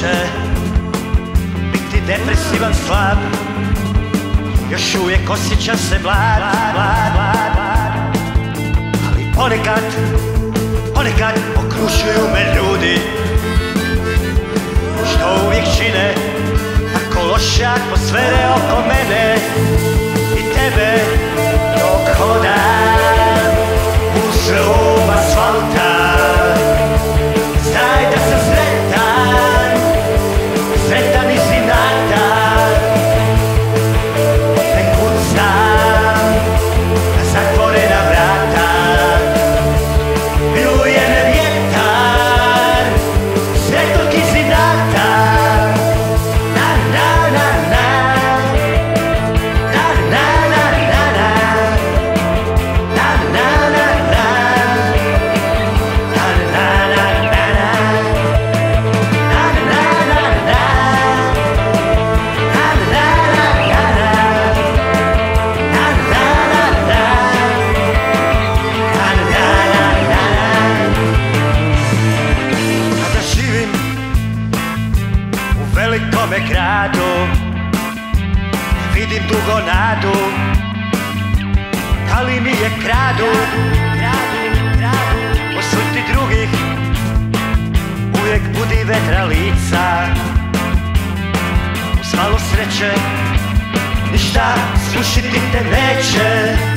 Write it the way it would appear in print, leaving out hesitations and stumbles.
loše biti depresivan, slab. Još uvijek osjećam se mlad. Ali ponekad okružuju me ljudi što uvijek čine tako loše atmosfere oko mene i tebe dok hodam uz rub asfalta. Znaj da sam sretan iz inata. Ne kucam na zatvorena vrata. Miluje me vjetar sretnog iz inata. Na na na na na na na na na na na na velikome gradu vidim dugo nadu, da li mi je kradu osvrti drugih, uvijek budi vedra lica. Uz malo sreće ništa srušiti te neće.